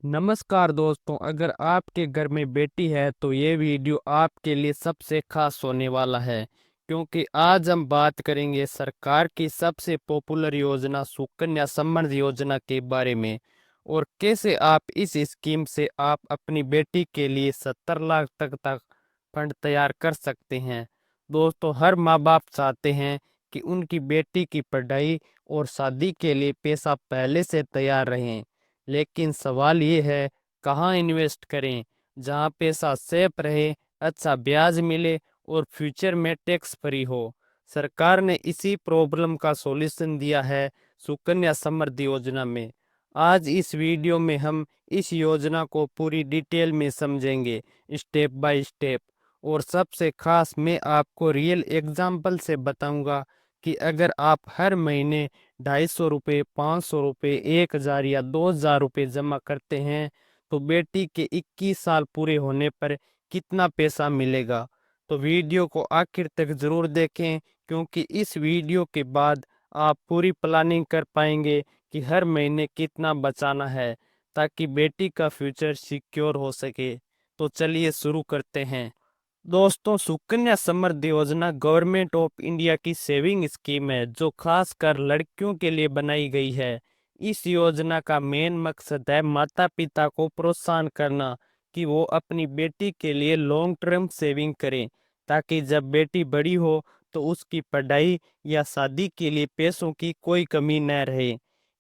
नमस्कार दोस्तों, अगर आपके घर में बेटी है तो ये वीडियो आपके लिए सबसे खास होने वाला है। क्योंकि आज हम बात करेंगे सरकार की सबसे पॉपुलर योजना सुकन्या समृद्धि योजना के बारे में और कैसे आप इस स्कीम से आप अपनी बेटी के लिए 70 लाख तक फंड तैयार कर सकते हैं। दोस्तों, हर माँ बाप चाहते हैं कि उनकी बेटी की पढ़ाई और शादी के लिए पैसा पहले से तैयार रहे। लेकिन सवाल ये है, कहाँ इन्वेस्ट करें जहाँ पैसा सेफ रहे, अच्छा ब्याज मिले और फ्यूचर में टैक्स फ्री हो। सरकार ने इसी प्रॉब्लम का सॉल्यूशन दिया है सुकन्या समृद्धि योजना में। आज इस वीडियो में हम इस योजना को पूरी डिटेल में समझेंगे, स्टेप बाय स्टेप। और सबसे खास मैं आपको रियल एग्जाम्पल से बताऊंगा कि अगर आप हर महीने 250 रुपये, 500 रुपये, 1 हजार या 2 हजार रुपये जमा करते हैं तो बेटी के 21 साल पूरे होने पर कितना पैसा मिलेगा। तो वीडियो को आखिर तक जरूर देखें, क्योंकि इस वीडियो के बाद आप पूरी प्लानिंग कर पाएंगे कि हर महीने कितना बचाना है, ताकि बेटी का फ्यूचर सिक्योर हो सके। तो चलिए शुरू करते हैं। दोस्तों, सुकन्या समृद्धि योजना गवर्नमेंट ऑफ इंडिया की सेविंग स्कीम है जो खासकर लड़कियों के लिए बनाई गई है। इस योजना का मेन मकसद है माता पिता को प्रोत्साहन करना कि वो अपनी बेटी के लिए लॉन्ग टर्म सेविंग करें, ताकि जब बेटी बड़ी हो तो उसकी पढ़ाई या शादी के लिए पैसों की कोई कमी न रहे।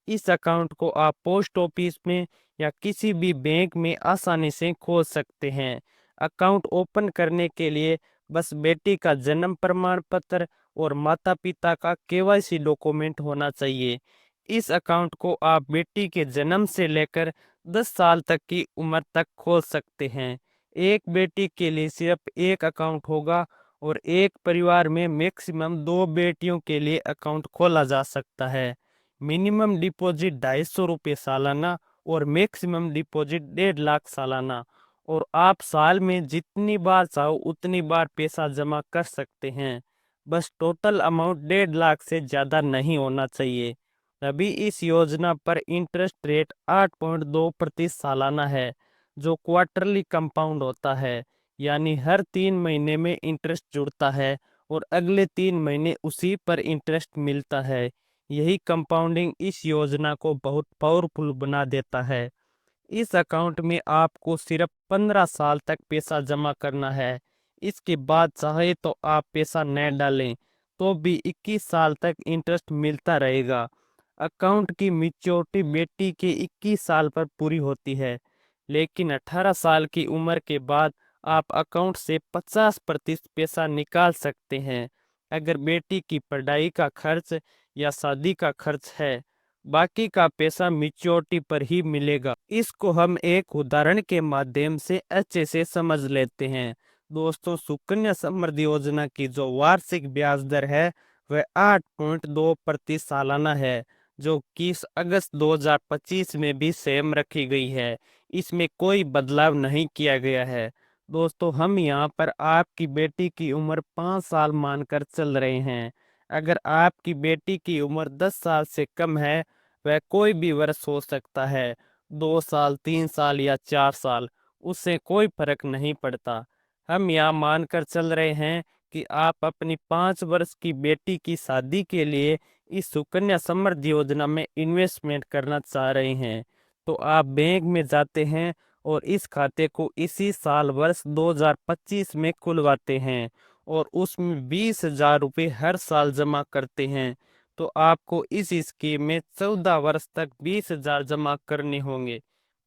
इस अकाउंट को आप पोस्ट ऑफिस में या किसी भी बैंक में आसानी से खोल सकते हैं। अकाउंट ओपन करने के लिए बस बेटी का जन्म प्रमाण पत्र और माता पिता का केवाईसी डॉक्यूमेंट होना चाहिए। इस अकाउंट को आप बेटी के जन्म से लेकर 10 साल तक की उम्र तक खोल सकते हैं। एक बेटी के लिए सिर्फ एक अकाउंट होगा और एक परिवार में मैक्सिमम 2 बेटियों के लिए अकाउंट खोला जा सकता है। मिनिमम डिपॉजिट 250 रुपये सालाना और मैक्सिमम डिपॉजिट 1.5 लाख सालाना। और आप साल में जितनी बार चाहो उतनी बार पैसा जमा कर सकते हैं। बस टोटल अमाउंट 1.5 लाख से ज़्यादा नहीं होना चाहिए। अभी इस योजना पर इंटरेस्ट रेट 8.2% सालाना है, जो क्वार्टरली कंपाउंड होता है। यानी हर 3 महीने में इंटरेस्ट जुड़ता है और अगले 3 महीने उसी पर इंटरेस्ट मिलता है। यही कंपाउंडिंग इस योजना को बहुत पावरफुल बना देता है। इस अकाउंट में आपको सिर्फ 15 साल तक पैसा जमा करना है। इसके बाद चाहे तो आप पैसा न डालें तो भी 21 साल तक इंटरेस्ट मिलता रहेगा। अकाउंट की मैच्योरिटी बेटी के 21 साल पर पूरी होती है, लेकिन 18 साल की उम्र के बाद आप अकाउंट से 50% पैसा निकाल सकते हैं, अगर बेटी की पढ़ाई का खर्च या शादी का खर्च है। बाकी का पैसा मैच्योरिटी पर ही मिलेगा। इसको हम एक उदाहरण के माध्यम से अच्छे से समझ लेते हैं। दोस्तों, सुकन्या समृद्धि योजना की जो वार्षिक ब्याज दर है वह 8.2% सालाना है, जो कि अगस्त 2025 में भी सेम रखी गई है। इसमें कोई बदलाव नहीं किया गया है। दोस्तों, हम यहाँ पर आपकी बेटी की उम्र 5 साल मानकर चल रहे हैं। अगर आपकी बेटी की उम्र 10 साल से कम है, वह कोई भी वर्ष हो सकता है, 2 साल, 3 साल या 4 साल, उससे कोई फर्क नहीं पड़ता। हम यहाँ मानकर चल रहे हैं कि आप अपनी 5 वर्ष की बेटी की शादी के लिए इस सुकन्या समृद्धि योजना में इन्वेस्टमेंट करना चाह रहे हैं। तो आप बैंक में जाते हैं और इस खाते को इसी साल वर्ष 2025 में खुलवाते हैं और उसमें 20 हजार रुपये हर साल जमा करते हैं। तो आपको इस स्कीम में 14 वर्ष तक 20 हजार जमा करने होंगे।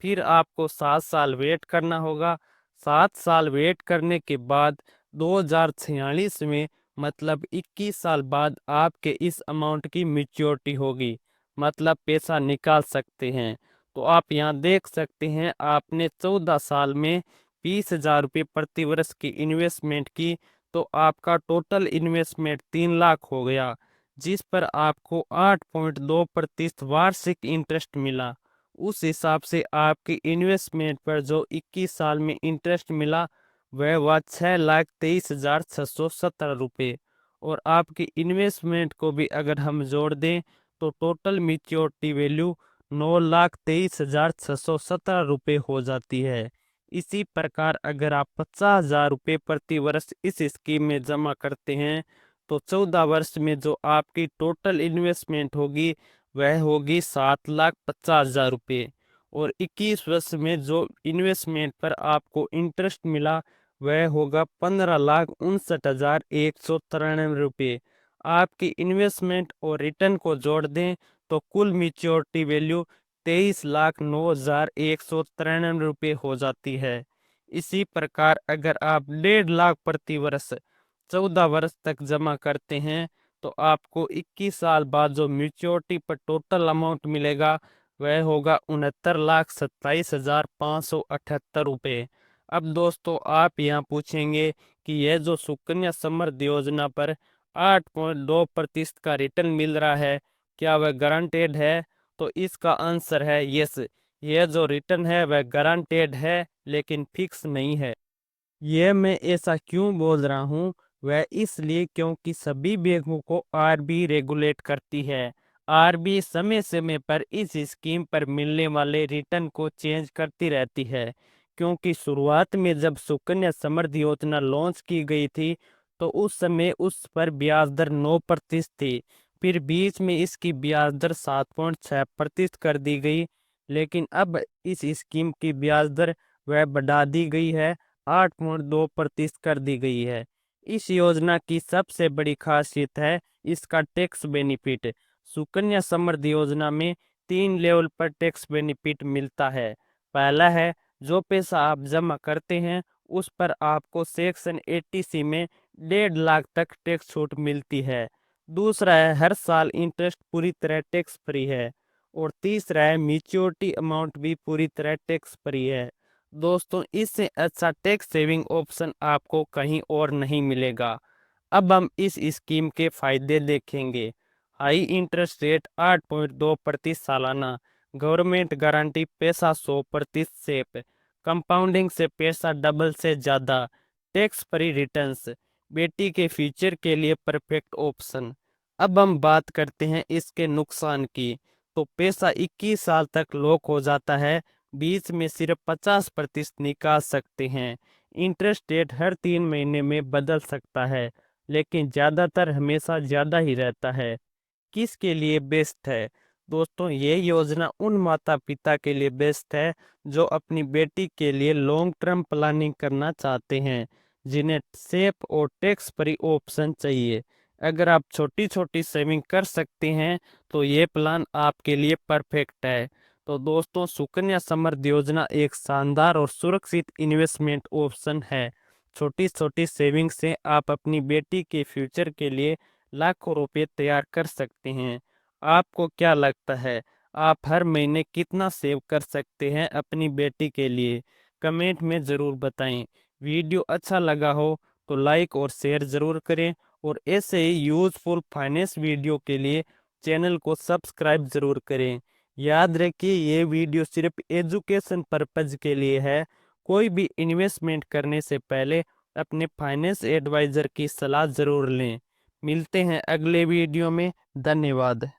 फिर आपको 7 साल वेट करना होगा। 7 साल वेट करने के बाद 2046 में, मतलब 21 साल बाद, आपके इस अमाउंट की मैच्योरिटी होगी, मतलब पैसा निकाल सकते हैं। तो आप यहाँ देख सकते हैं, आपने 14 साल में 20 हजार रुपये प्रति वर्ष की इन्वेस्टमेंट की, तो आपका टोटल इन्वेस्टमेंट 3 लाख हो गया, जिस पर आपको 8.2% वार्षिक इंटरेस्ट मिला। उस हिसाब से आपकी इन्वेस्टमेंट पर जो 21 साल में इंटरेस्ट मिला वह हुआ 6,23,617 रुपये। और आपकी इन्वेस्टमेंट को भी अगर हम जोड़ दें तो टोटल मैच्योरिटी वैल्यू 9,23,617 रुपये हो जाती है। इसी प्रकार अगर आप 50,000 रुपये प्रति वर्ष इस स्कीम में जमा करते हैं तो 14 वर्ष में जो आपकी टोटल इन्वेस्टमेंट होगी वह होगी 7,50,000 रुपये। और 21 वर्ष में जो इन्वेस्टमेंट पर आपको इंटरेस्ट मिला वह होगा 15,59,193 रुपये। आपकी इन्वेस्टमेंट और रिटर्न को जोड़ दें तो कुल मैच्योरिटी वैल्यू 23,09,193 रुपये हो जाती है। इसी प्रकार अगर आप 1.5 लाख प्रति वर्ष 14 वर्ष तक जमा करते हैं तो आपको 21 साल बाद जो मैच्योरिटी पर टोटल अमाउंट मिलेगा वह होगा 69,27,578 रुपये। अब दोस्तों आप यहाँ पूछेंगे कि यह जो सुकन्या समृद्धि योजना पर 8.2% का रिटर्न मिल रहा है क्या वह गारंटेड है? तो इसका आंसर है यस। यह जो रिटर्न है वह गारंटेड है लेकिन फिक्स नहीं है। यह मैं ऐसा क्यों बोल रहा हूँ वह इसलिए क्योंकि सभी बैंकों को आरबी रेगुलेट करती है। आरबी समय समय पर इस स्कीम पर मिलने वाले रिटर्न को चेंज करती रहती है। क्योंकि शुरुआत में जब सुकन्या समृद्धि योजना लॉन्च की गई थी तो उस समय उस पर ब्याज दर 9% थी। फिर बीच में इसकी ब्याज दर 7.6% कर दी गई। लेकिन अब इस स्कीम की ब्याज दर वह बढ़ा दी गई है, 8.2% कर दी गई है। इस योजना की सबसे बड़ी खासियत है इसका टैक्स बेनिफिट। सुकन्या समृद्धि योजना में 3 लेवल पर टैक्स बेनिफिट मिलता है। पहला है जो पैसा आप जमा करते हैं उस पर आपको सेक्शन 80C में 1.5 लाख तक टैक्स छूट मिलती है। दूसरा है हर साल इंटरेस्ट पूरी तरह टैक्स फ्री है। और तीसरा है मैच्योरिटी अमाउंट भी पूरी तरह टैक्स फ्री है। दोस्तों इससे अच्छा टैक्स सेविंग ऑप्शन आपको कहीं और नहीं मिलेगा। अब हम इस स्कीम के फायदे देखेंगे। हाई इंटरेस्ट रेट 8.2% सालाना, गवर्नमेंट गारंटी पैसा 100% सेफ, कंपाउंडिंग से पैसा डबल से ज़्यादा, टैक्स फ्री रिटर्न्स, बेटी के फ्यूचर के लिए परफेक्ट ऑप्शन। अब हम बात करते हैं इसके नुकसान की। तो पैसा 21 साल तक लॉक हो जाता है, बीच में सिर्फ 50% निकाल सकते हैं। इंटरेस्ट रेट हर 3 महीने में बदल सकता है लेकिन ज़्यादातर हमेशा ज़्यादा ही रहता है। किसके लिए बेस्ट है? दोस्तों ये योजना उन माता पिता के लिए बेस्ट है जो अपनी बेटी के लिए लॉन्ग टर्म प्लानिंग करना चाहते हैं, जिन्हें सेफ और टैक्स फ्री ऑप्शन चाहिए। अगर आप छोटी छोटी सेविंग कर सकते हैं तो ये प्लान आपके लिए परफेक्ट है। तो दोस्तों सुकन्या समृद्धि योजना एक शानदार और सुरक्षित इन्वेस्टमेंट ऑप्शन है। छोटी छोटी सेविंग से आप अपनी बेटी के फ्यूचर के लिए लाखों रुपए तैयार कर सकते हैं। आपको क्या लगता है आप हर महीने कितना सेव कर सकते हैं अपनी बेटी के लिए? कमेंट में ज़रूर बताएं। वीडियो अच्छा लगा हो तो लाइक और शेयर ज़रूर करें और ऐसे ही यूज़फुल फाइनेंस वीडियो के लिए चैनल को सब्सक्राइब ज़रूर करें। याद रखिए ये वीडियो सिर्फ एजुकेशन पर्पज़ के लिए है। कोई भी इन्वेस्टमेंट करने से पहले अपने फाइनेंस एडवाइज़र की सलाह ज़रूर लें। मिलते हैं अगले वीडियो में। धन्यवाद।